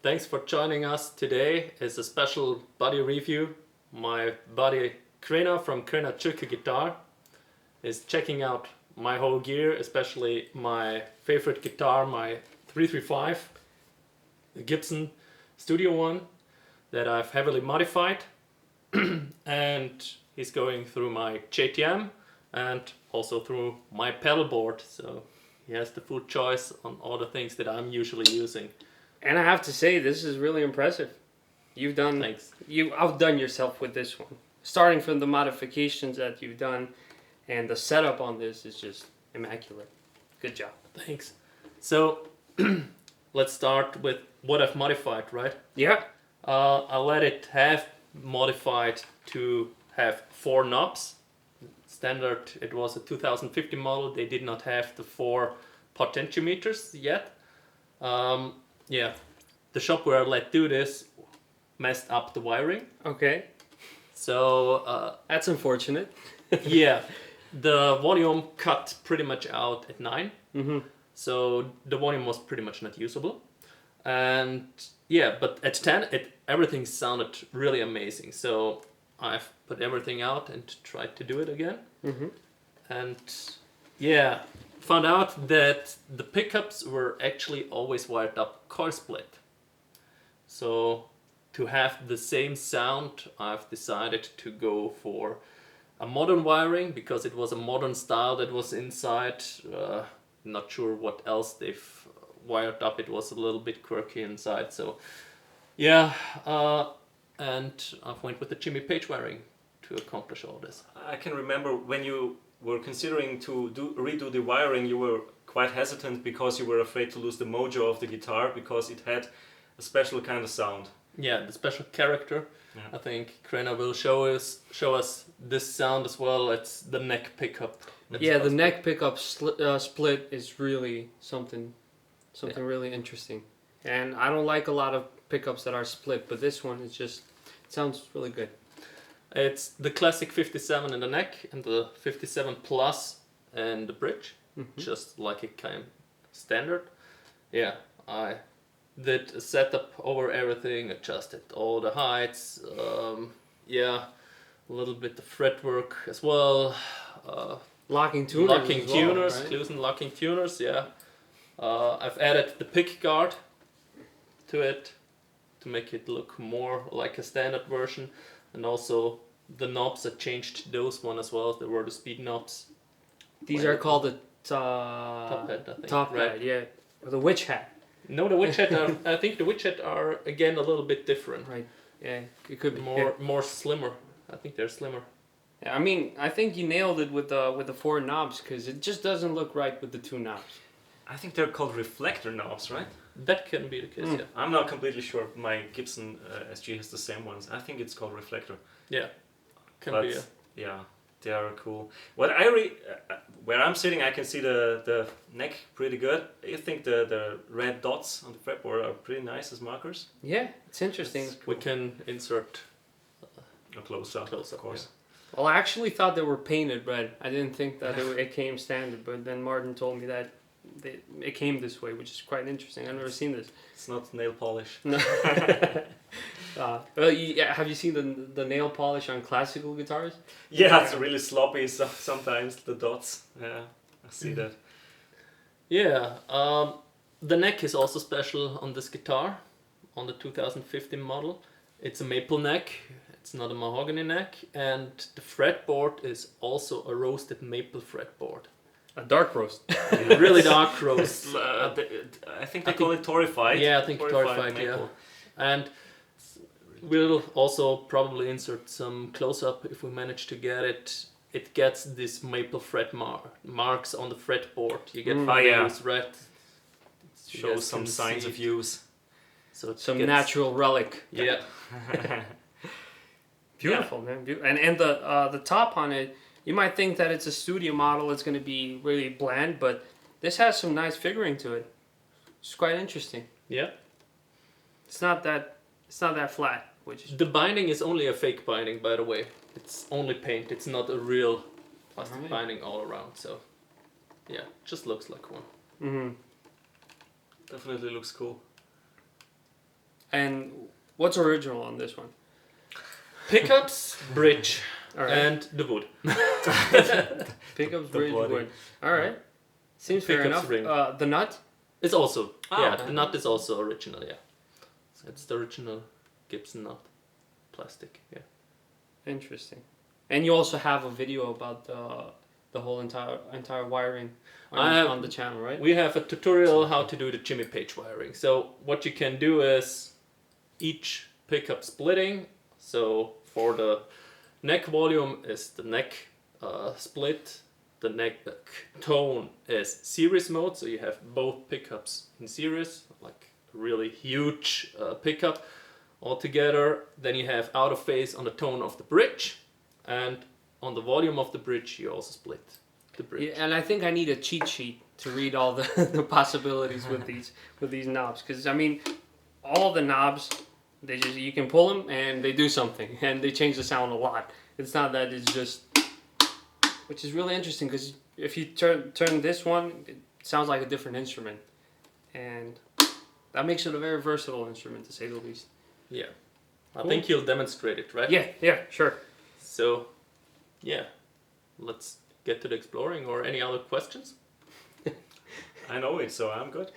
Thanks for joining us today. It's a special buddy review. My buddy Krenar from Krenar Cilku Guitar is checking out my whole gear, especially my favorite guitar, my 335, the Gibson Studio one that I've heavily modified. And he's going through my JTM and also through my pedalboard. So he has the full choice on all the things that I'm usually using. And I have to say, this is really impressive. You've outdone yourself with this one. Starting from the modifications that you've done, and the setup on this is just immaculate. Good job. Thanks. So let's start with what I've modified, right? Yeah. I let it have modified to have 4 knobs. Standard, it was a 2015 model. They did not have the 4 potentiometers yet. Yeah, the shop where I let do this messed up the wiring. Okay. So that's unfortunate. Yeah, the volume cut pretty much out at 9. Mm-hmm. So the volume was pretty much not usable. And yeah, but at 10, everything sounded really amazing. So I've put everything out and tried to do it again. Mm-hmm. And yeah, found out that the pickups were actually always wired up coil split. So to have the same sound, I've decided to go for a modern wiring because it was a modern style that was inside. Not sure what else they've wired up. It was a little bit quirky inside. So yeah, and I've went with the Jimmy Page wiring to accomplish all this. I can remember when you were considering to redo the wiring, you were quite hesitant because you were afraid to lose the mojo of the guitar because it had a special kind of sound. Yeah, the special character. Yeah. I think Krenar will show us this sound as well. It's the neck pickup. Yeah, the neck pickup split is really something really interesting. And I don't like a lot of pickups that are split, but this one is just, it sounds really good. It's the classic 57 in the neck and the 57 plus in the bridge, just like it came standard. Yeah, I did a setup over everything, adjusted all the heights, yeah, a little bit of fretwork as well. Locking tuners, right? Clues and locking tuners, yeah. I've added the pick guard to it to make it look more like a standard version. And also the knobs, I changed those one as well. They were the speed knobs. These are called the top hat, I think. Top right? hat, yeah. Or the witch hat. No, the witch hat are, I think the witch hat are again a little bit different. Right. Yeah, it could be more slimmer. I think they're slimmer. Yeah, I mean, I think you nailed it with the 4 knobs because it just doesn't look right with the 2 knobs. I think they're called reflector knobs, right? That can be the case, yeah. I'm not completely sure. My Gibson SG has the same ones. I think it's called reflector. Yeah, can be. Yeah, they are cool. What where I'm sitting, I can see the neck pretty good. I think the red dots on the fretboard are pretty nice as markers. Yeah, it's interesting. We can insert a close up, of course. Yeah. Well, I actually thought they were painted red. I didn't think that it came standard, but then Martin told me that it came this way, which is quite interesting. I've never seen this. It's not nail polish. No. Well, have you seen the nail polish on classical guitars? Yeah, it's really sloppy sometimes, the dots. Yeah, I see that. Yeah, the neck is also special on this guitar, on the 2015 model. It's a maple neck, it's not a mahogany neck, and the fretboard is also a roasted maple fretboard. A dark roast. Really dark roast. I think they call it torrefied. Yeah, I think torrefied, yeah. And we'll also probably insert some close-up if we manage to get it. It gets this maple fret marks on the fretboard. You get those red. Shows some signs of use. So some natural relic. Yeah. Beautiful, man. And the top on it, you might think that it's a studio model, it's going to be really bland, but this has some nice figuring to it. It's quite interesting. Yeah. It's not that flat, which the binding is only a fake binding, by the way. It's only paint. It's not a real plastic binding all around. So yeah, just looks like one. Definitely looks cool. And what's original on this one? Pickups, bridge, All right. and the wood. Pickups, the bridge, body. wood. All right. Seems fair Pickups, enough. ring. The nut? It's also, yeah, okay. the nut is also original, yeah. So it's the original Gibson nut, plastic, yeah. Interesting. And you also have a video about the whole entire wiring on the channel, right? We have a tutorial how to do the Jimmy Page wiring. So what you can do is each pickup splitting. So for the neck volume is the neck split. The neck tone is series mode. So you have both pickups in series, like a really huge pickup all together. Then you have out of phase on the tone of the bridge, and on the volume of the bridge you also split the bridge. Yeah, and I think I need a cheat sheet to read all the, the possibilities with these knobs, because I mean, all the knobs, they just, you can pull them and they do something, and they change the sound a lot. It's not that it's just, which is really interesting, because if you turn this one, it sounds like a different instrument, and that makes it a very versatile instrument, to say the least. Yeah, I Cool. think you'll demonstrate it, right? Yeah, sure. So, yeah, let's get to the exploring. Or any other questions? I know it, so I'm good.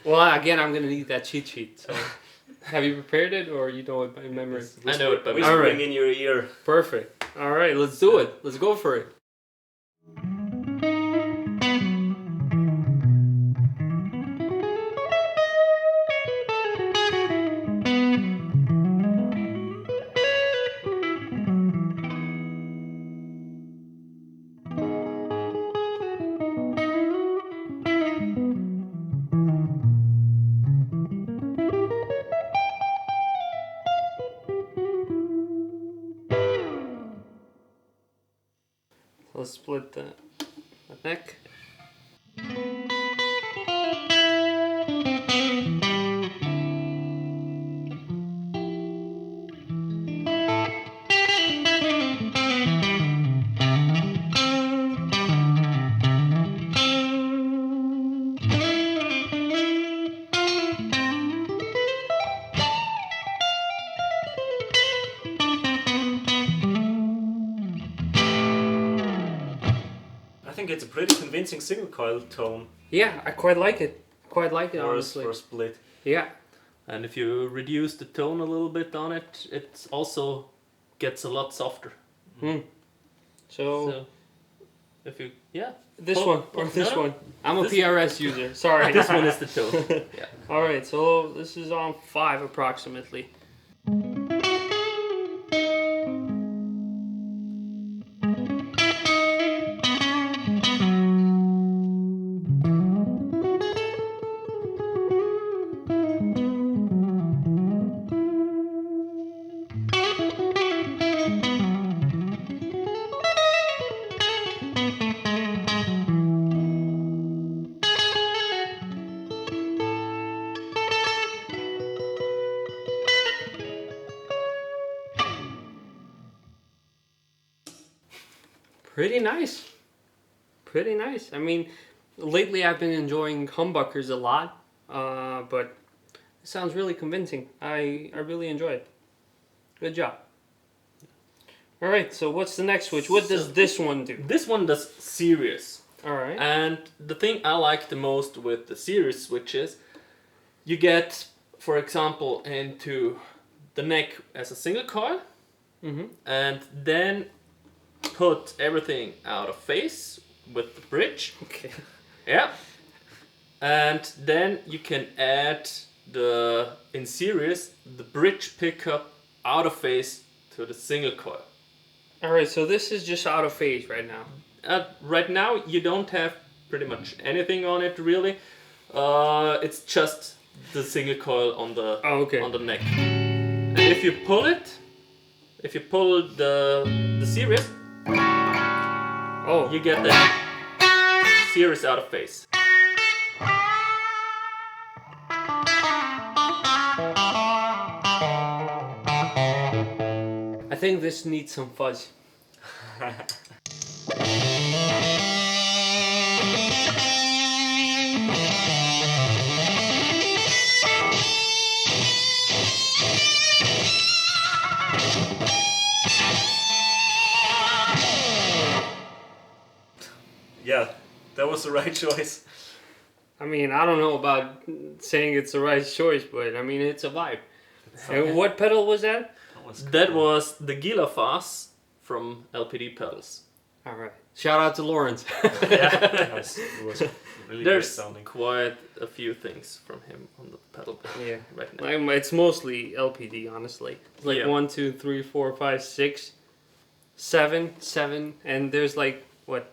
Well, again, I'm gonna need that cheat sheet. So, have you prepared it, or you know it by memory? I know it, but Whispering All right. in your ear. Perfect. All right, let's do it. Let's go for it. Let's split the neck. I think it's a pretty convincing single coil tone Yeah, I quite like it. Quite like it, honestly. for a split. Yeah. And if you reduce the tone a little bit on it, it also gets a lot softer. So, if you, yeah. this pull- one pull- or this no, one? I'm a This- PRS user. Sorry. This one is the tone. Yeah. All right, so this is on 5 approximately. Pretty nice. Pretty nice. I mean, lately I've been enjoying humbuckers a lot, but it sounds really convincing. I really enjoy it. Good job. All right, so what's the next switch? What does this one do? This one does series. All right. And the thing I like the most with the series switches, you get, for example, into the neck as a single coil, and then put everything out of phase with the bridge. Okay. Yeah. And then you can add in series, the bridge pickup out of phase to the single coil. All right, so this is just out of phase right now. Right now you don't have pretty much anything on it really. It's just the single coil on the on the neck. And if you pull the series, you get the series out of phase. I think this needs some fuzz. that was the right choice. I mean, I don't know about saying it's the right choice, but I mean, it's a vibe. And what pedal was that? That was the Gila Fuzz from LPD Pedals. All right. Shout out to Lawrence. Yeah, it was really great There's sounding. quite a few things from him on the pedal board Yeah. right now. It's mostly LPD, honestly. It's like Yeah. 1, 2, 3, 4, 5, 6, 7, and there's like, what,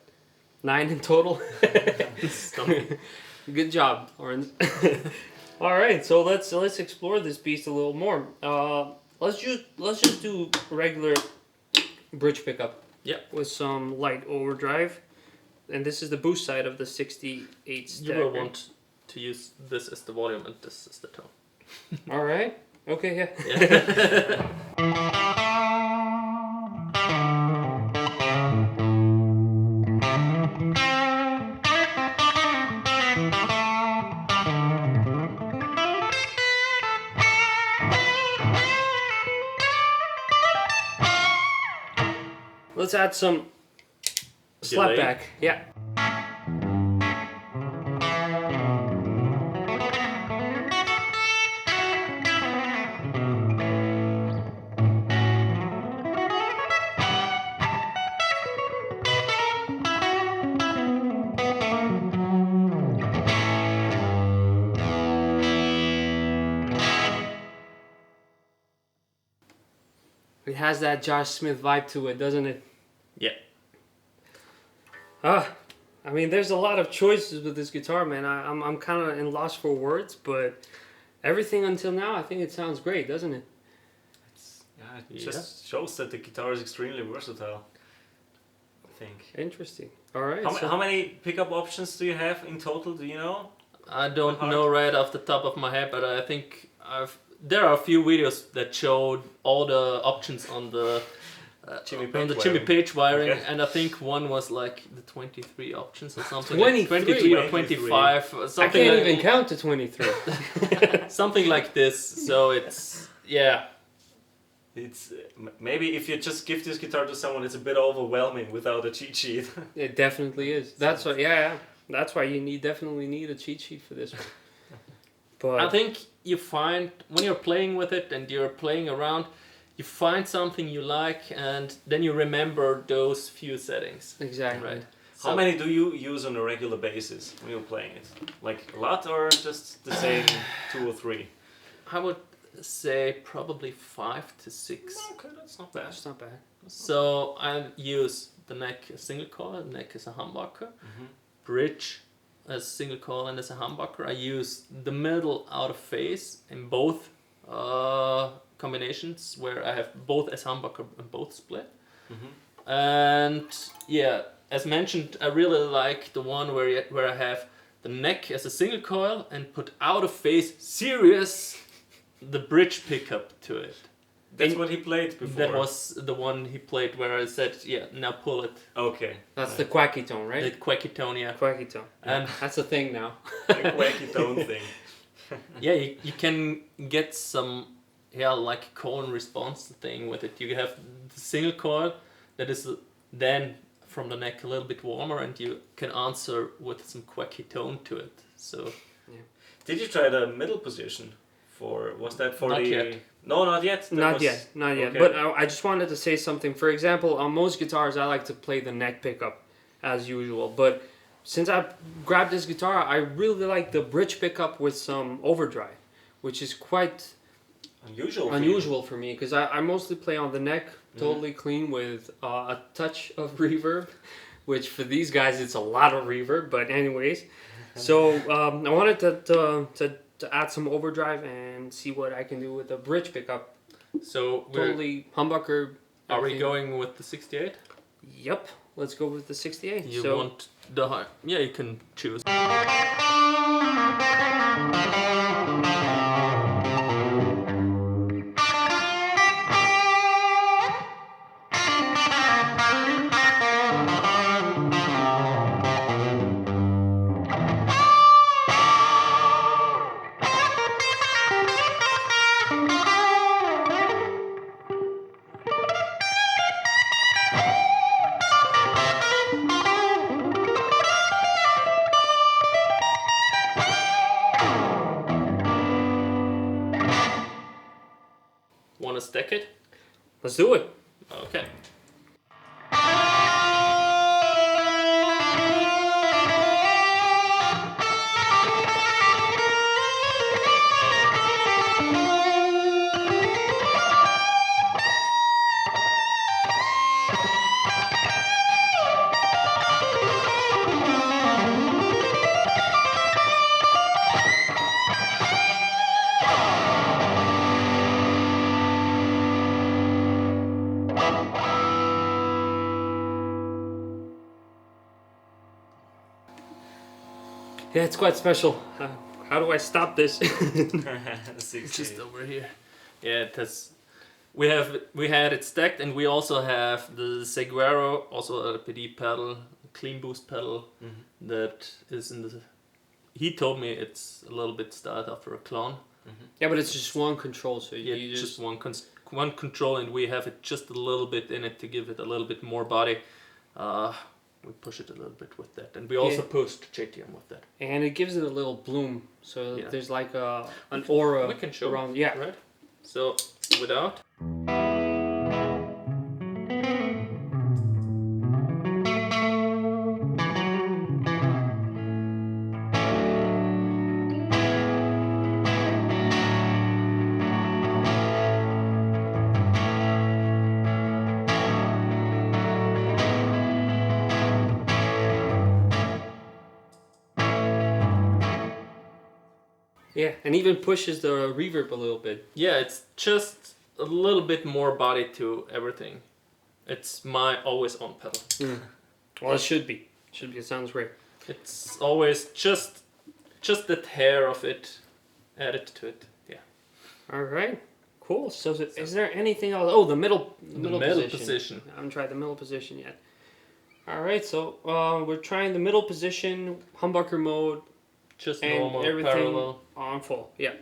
9 in total? Good job, Lawrence. All right, so let's explore this beast a little more. Let's just do regular bridge pickup. Yeah. With some light overdrive, and this is the boost side of the 68 stacker. You will want to use this as the volume and this as the tone. All right. Okay. Yeah. Let's add some slapback. Yeah. It has that Josh Smith vibe to it, doesn't it? Yeah. I mean, there's a lot of choices with this guitar, man. I'm kind of in loss for words, but everything until now, I think it sounds great, doesn't it? It just shows that the guitar is extremely versatile, I think. Interesting. All right. How many pickup options do you have in total? Do you know? I don't know right off the top of my head, but I think there are a few videos that showed all the options on the Jimmy Page wiring, okay. And I think one was like the 23 options or something. 23? 23 or 25. Something I can't like, even count to 23. something like this. So it's It's maybe if you just give this guitar to someone, it's a bit overwhelming without a cheat sheet. It definitely is. That's why. Yeah. That's why you definitely need a cheat sheet for this one. But I think you find when you're playing with it and you're playing around, you find something you like, and then you remember those few settings. Exactly. Right. How many do you use on a regular basis when you're playing it? Like a lot or just the same 2 or 3? I would say probably 5 to 6. Okay, that's not bad. That's not bad. So I use the neck as single coil, neck as a humbucker, bridge as single coil and as a humbucker. I use the middle out of phase in both combinations where I have both as humbucker and both split. And yeah, as mentioned, I really like the one where I have the neck as a single coil and put out of phase the bridge pickup to it. That's what he played before. That was the one he played where I said, yeah, now pull it. Okay. That's the quacky tone, right? The quacky tone, yeah. Quacky tone. And That's a thing now. The quacky tone thing. yeah, you can get some, like call and response thing with it. You have the single coil that is then from the neck a little bit warmer, and you can answer with some quacky tone to it. So. Yeah. Did you try the middle position? Was that for not the... Yet. No, not yet? Not yet. Okay. But I just wanted to say something. For example, on most guitars, I like to play the neck pickup as usual. But since I grabbed this guitar, I really like the bridge pickup with some overdrive, which is quite unusual for me because I mostly play on the neck, totally clean with a touch of reverb, which for these guys, it's a lot of reverb. But anyways, so I wanted to add some overdrive and see what I can do with the bridge pickup. So Totally humbucker. Are we going with the 68? Yep. Let's go with the 68. You want the high? Yeah, you can choose. Let's do it. Okay. Yeah, it's quite special. How do I stop this? It's just over here. Yeah, it has. We had it stacked, and we also have the Saguaro, also a LPD pedal, clean boost pedal that is in the. He told me it's a little bit styled after a clone. Yeah, but it's just one control, so Yeah, you just one control, and we have it just a little bit in it to give it a little bit more body. We push it a little bit with that, and we also pushed JTM with that. And it gives it a little bloom, so Yeah. there's like an aura we can show around. Yeah, right. So without. yeah, and even pushes the reverb a little bit. Yeah, it's just a little bit more body to everything. It's my always on pedal. Well, it should be. Should be. It sounds great. It's always just the hair of it added to it. Yeah. All right. Cool. So is there anything else? Oh, the middle position. I haven't tried the middle position yet. All right. So we're trying the middle position, humbucker mode, Just and normal everything parallel. on full. Yeah.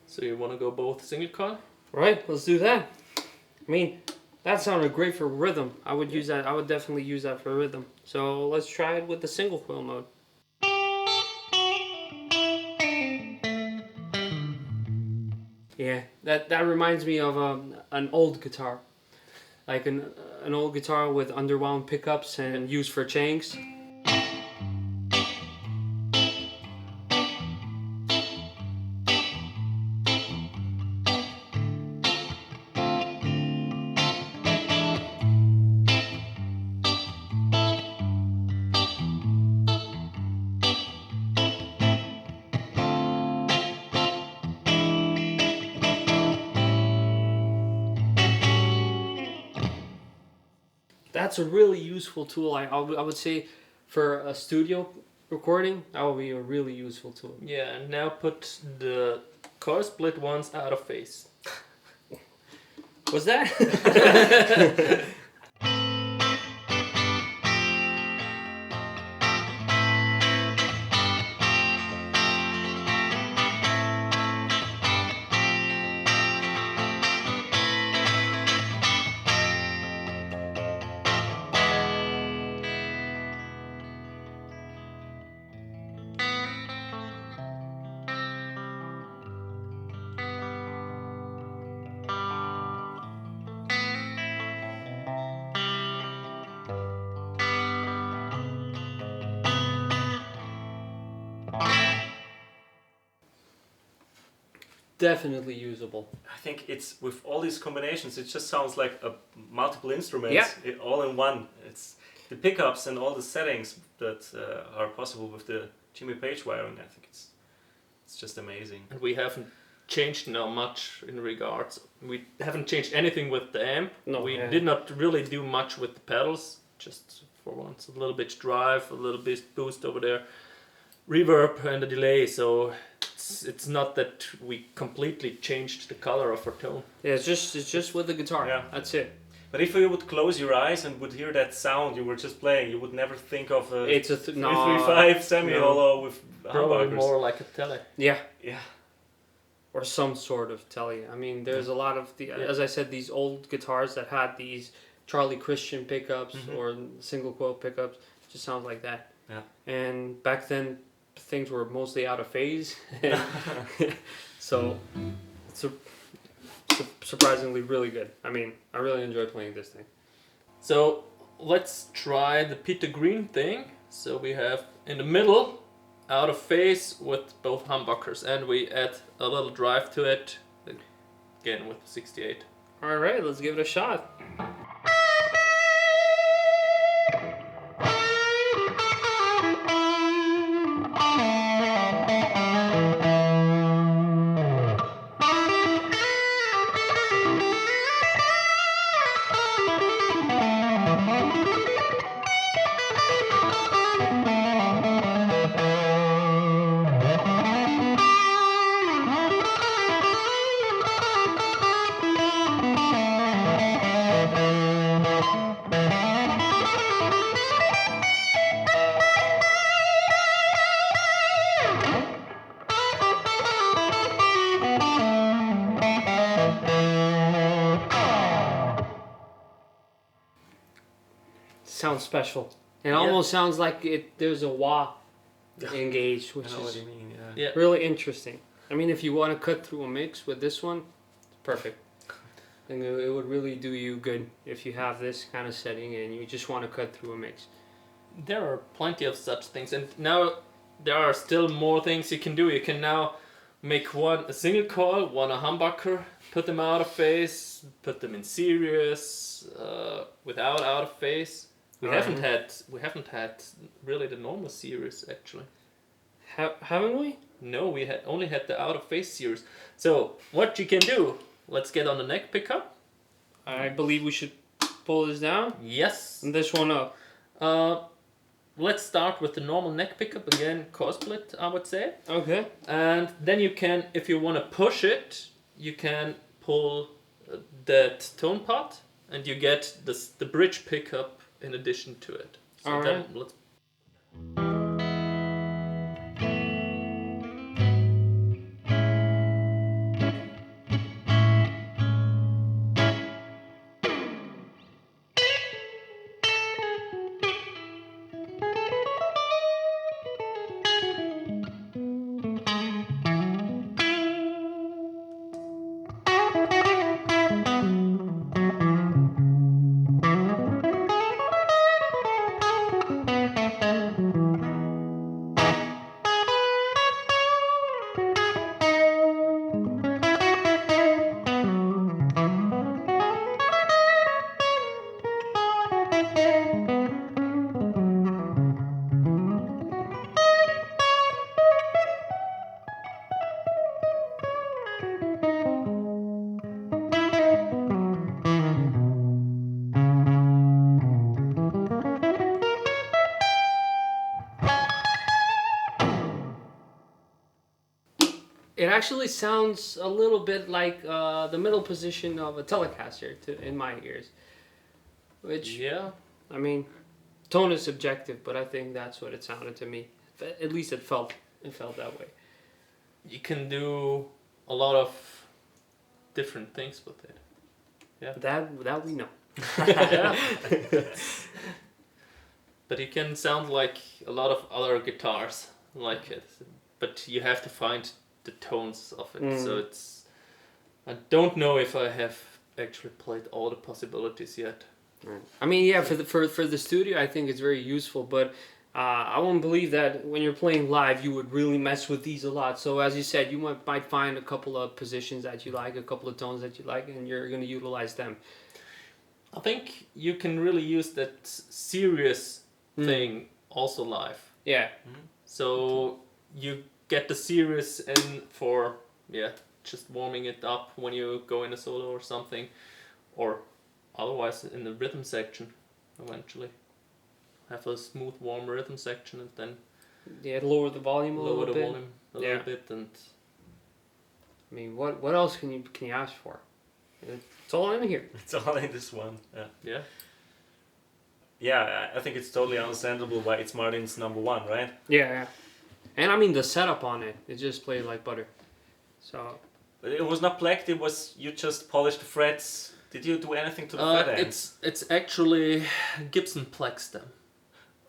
So you want to go both single coil? Right. Let's do that. I mean, that sounded great for rhythm. I would use that. I would definitely use that for rhythm. So let's try it with the single coil mode. Yeah, that reminds me of an old guitar, like an old guitar with underwound pickups and used for changs. That's a really useful tool. I would say for a studio recording, that would be a really useful tool. Yeah, and now put the coil split ones out of phase. Was that? Definitely usable. I think it's with all these combinations, it just sounds like a multiple instruments all in one. It's the pickups and all the settings that are possible with the Jimmy Page wiring, I think it's just amazing. And we haven't changed now much in regards. We haven't changed anything with the amp. No, we yeah. did not really do much with the pedals. Just for once, a little bit drive, a little bit boost over there, reverb and a delay. So it's not that we completely changed the color of our tone. Yeah, it's just with the guitar. Yeah. That's it. But if you would close your eyes and would hear that sound you were just playing, you would never think of a It's a 335 semi-hollow with Probably humbuckers. more like a tele. Yeah. Yeah. Or some sort of telly. I mean, there's a lot of as I said, these old guitars that had these Charlie Christian pickups or single coil pickups. Just sounds like that. Yeah. And back then, things were mostly out of phase, so it's surprisingly really good. I mean, I really enjoy playing this thing. So let's try the Peter Green thing. So we have in the middle, out of phase with both humbuckers, and we add a little drive to it, again with 68. All right, let's give it a shot. Sounds special. It almost sounds like there's a wah engaged, which I know what is you mean, yeah. really interesting. I mean, if you want to cut through a mix with this one, it's perfect. And it would really do you good if you have this kind of setting and you just want to cut through a mix. There are plenty of such things, and now there are still more things you can do. You can now make one a single coil, one a humbucker, put them out of phase, put them in series, without out of phase. We haven't had really the normal series actually. Haven't we? No, we only had the out of phase series. So what you can do? Let's get on the neck pickup. I believe we should pull this down Yes. and this one up. Let's start with the normal neck pickup again, core split, I would say. Okay. And then you can, if you want to push it, you can pull that tone pot, and you get the bridge pickup in addition to it. So All then right. let's. It actually sounds a little bit like the middle position of a Telecaster in my ears. Which, Yeah. I mean, tone is subjective, but I think that's what it sounded to me. At least it felt that way. You can do a lot of different things with it. Yeah. That we know. But it can sound like a lot of other guitars like it. But you have to find the tones of it. So it's. I don't know if I have actually played all the possibilities yet. I mean, yeah, for the studio, I think it's very useful, but I won't believe that when you're playing live, you would really mess with these a lot. So as you said, you might find a couple of positions that you like, a couple of tones that you like, and you're going to utilize them. I think you can really use that serious thing also live. Yeah. So you get the serious in for just warming it up when you go in a solo or something, or otherwise in the rhythm section eventually. Have a smooth warm rhythm section and then lower the volume a little bit. Volume a little bit, and I mean, what else can you ask for? It's all in here. It's all in this one. Yeah. Yeah, I think it's totally understandable why it's Martin's #1, right? Yeah. And I mean the setup on it just played like butter. So. But it was not plecked. It was you just polished the frets. Did you do anything to the fret ends? It's actually Gibson plexed them.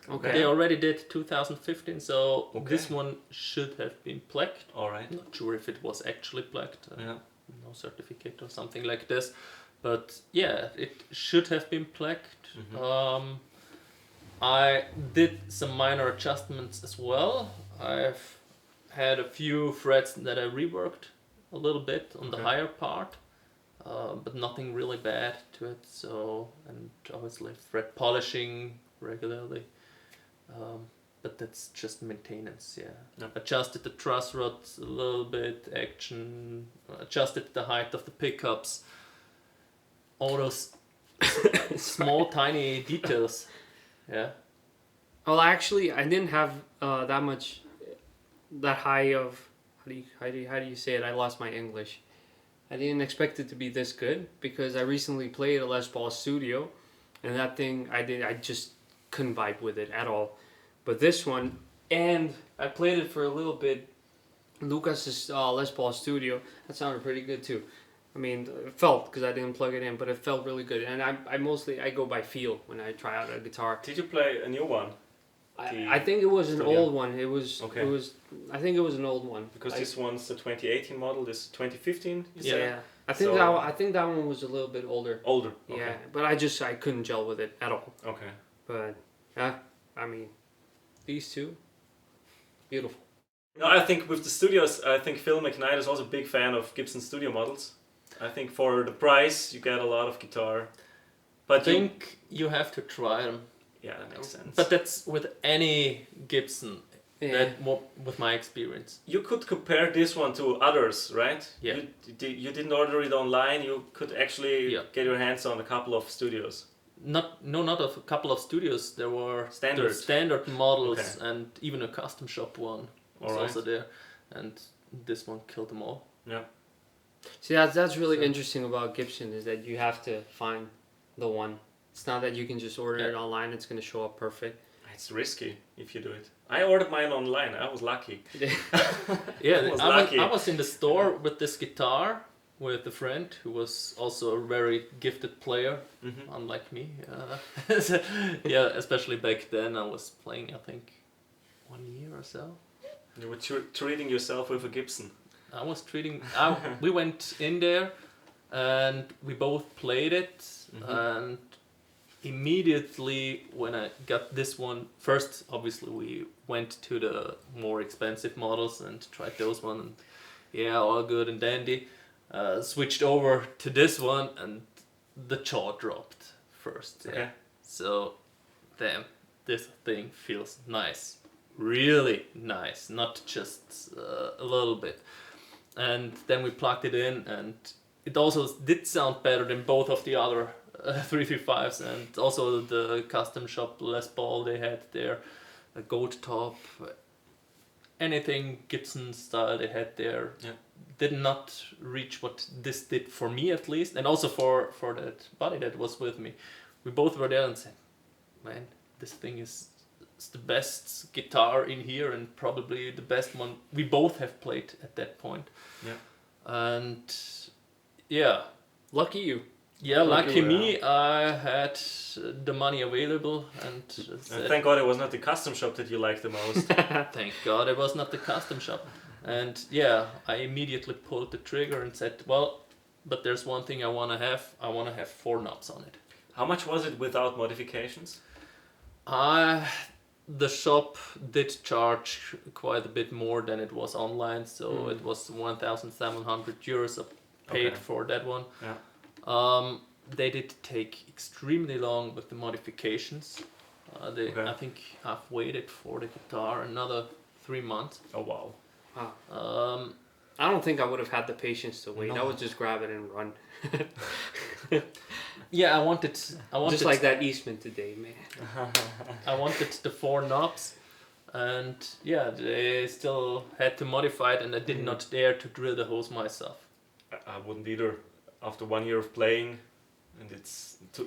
Okay. They already did 2015, so this one should have been plecked. All right. Not sure if it was actually plecked. No certificate or something like this, but yeah, it should have been plecked. I did some minor adjustments as well. I've had a few frets that I reworked a little bit on the higher part, but nothing really bad to it. So, and obviously fret polishing regularly. But that's just maintenance, Adjusted the truss rods a little bit, adjusted the height of the pickups, all those small tiny details, Well, actually, I didn't have that high of how do you say it? I lost my English. I didn't expect it to be this good because I recently played a Les Paul Studio, and that thing I just couldn't vibe with it at all. But this one, and I played it for a little bit. Lucas's Les Paul Studio, that sounded pretty good too. I mean, it felt, because I didn't plug it in, but it felt really good. And I go by feel when I try out a guitar. Did you play a new one? I think it was an old one. It was. I think it was an old one. Because this one's the 2018 model. This is 2015. Yeah. I think that one was a little bit older. Older. Okay. Yeah, but I couldn't gel with it at all. Okay. But I mean, these two, beautiful. No, I think with the studios, I think Phil McKnight is also a big fan of Gibson studio models. I think for the price, you get a lot of guitar. But I think you have to try them. Yeah, that makes sense. But that's with any Gibson. That with my experience. You could compare this one to others, right? Yeah. You didn't order it online. You could actually get your hands on a couple of studios. Not a couple of studios. There were standard models and even a custom shop one was also there, and this one killed them all. Yeah. See, that's really interesting about Gibson is that you have to find the one. It's not that you can just order it online. It's going to show up perfect. It's risky if you do it. I ordered mine online. I was lucky. I was in the store with this guitar with a friend who was also a very gifted player, unlike me. Especially back then I was playing, I think, 1 year or so. You were treating yourself with a Gibson. I was treating... we went in there and we both played it, and immediately when I got this one, first obviously we went to the more expensive models and tried those one, and all good and dandy. Switched over to this one and the jaw dropped first. Okay. So, damn, this thing feels nice. Really nice, not just a little bit. And then we plugged it in and it also did sound better than both of the other 335s, and also the custom shop Les Paul they had there, a gold top, anything Gibson style they had there. Did not reach what this did for me, at least, and also for that buddy that was with me. We both were there and said, man, this thing is the best guitar in here and probably the best one we both have played at that point. And lucky you. Lucky me, I had the money available, and thank God it was not the custom shop that you liked the most. Thank God it was not the custom shop. And I immediately pulled the trigger and said, well, but there's one thing I want to have. I want to have 4 knobs on it. How much was it without modifications? The shop did charge quite a bit more than it was online, so it was 1,700 euros paid for that one. they did take extremely long with the modifications. I think I've waited for the guitar another 3 months. Oh wow. Wow. I don't think I would have had the patience to wait. No. I would just grab it and run. Yeah, I wanted just like that Eastman today, man. I wanted the 4 knobs, and yeah, they still had to modify it, and I did not dare to drill the hose myself. I wouldn't either. After 1 year of playing, and it's the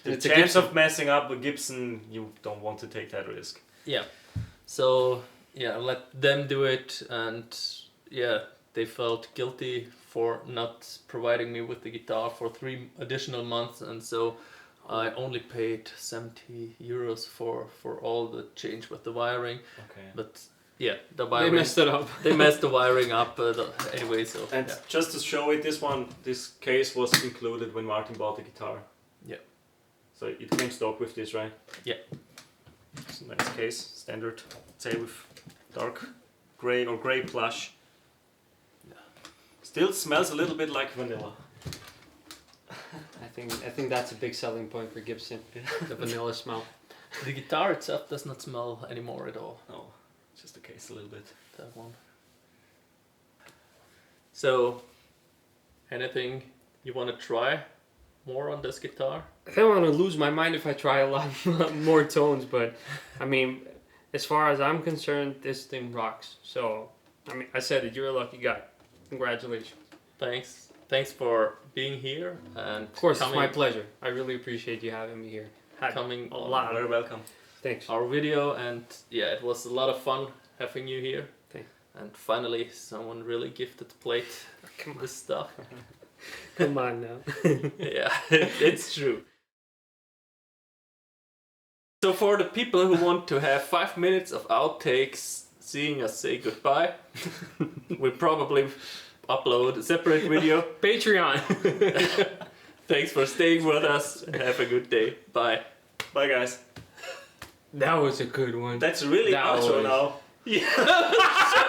It's a chance Gibson. of messing up with Gibson, you don't want to take that risk. Yeah, so yeah, I let them do it, and yeah, they felt guilty for not providing me with the guitar for 3 additional months, and so I only paid 70 euros for all the change with the wiring. Okay. But yeah, the They wiring, messed it up. they messed the wiring up anyway. So And yeah. just to show it, this case was included when Martin bought the guitar. Yeah. So it came stock with this, right? Yeah. It's a nice case, standard, say with dark gray or gray plush. Yeah. Still smells a little bit like vanilla. I think that's a big selling point for Gibson. The vanilla smell. The guitar itself does not smell anymore at all. Oh, just the case a little bit. That one. So, anything you want to try more on this guitar? I don't want to lose my mind if I try a lot more tones, but I mean, as far as I'm concerned, this thing rocks. So, I mean, I said it, you're a lucky guy. Congratulations. Thanks for being here, and Of course, coming, it's my pleasure. I really appreciate you having me here. coming a on lot. Very welcome. Thanks. our video, and yeah, it was a lot of fun having you here. Thanks. And finally, someone really gifted Plate Come on, this stuff. come on now. Yeah, it's true. So for the people who want to have 5 minutes of outtakes seeing us say goodbye, we'll probably upload a separate video. Patreon. Thanks for staying with us, and have a good day. Bye. Bye guys. That was a good one. That's really That outro was- now. Yeah.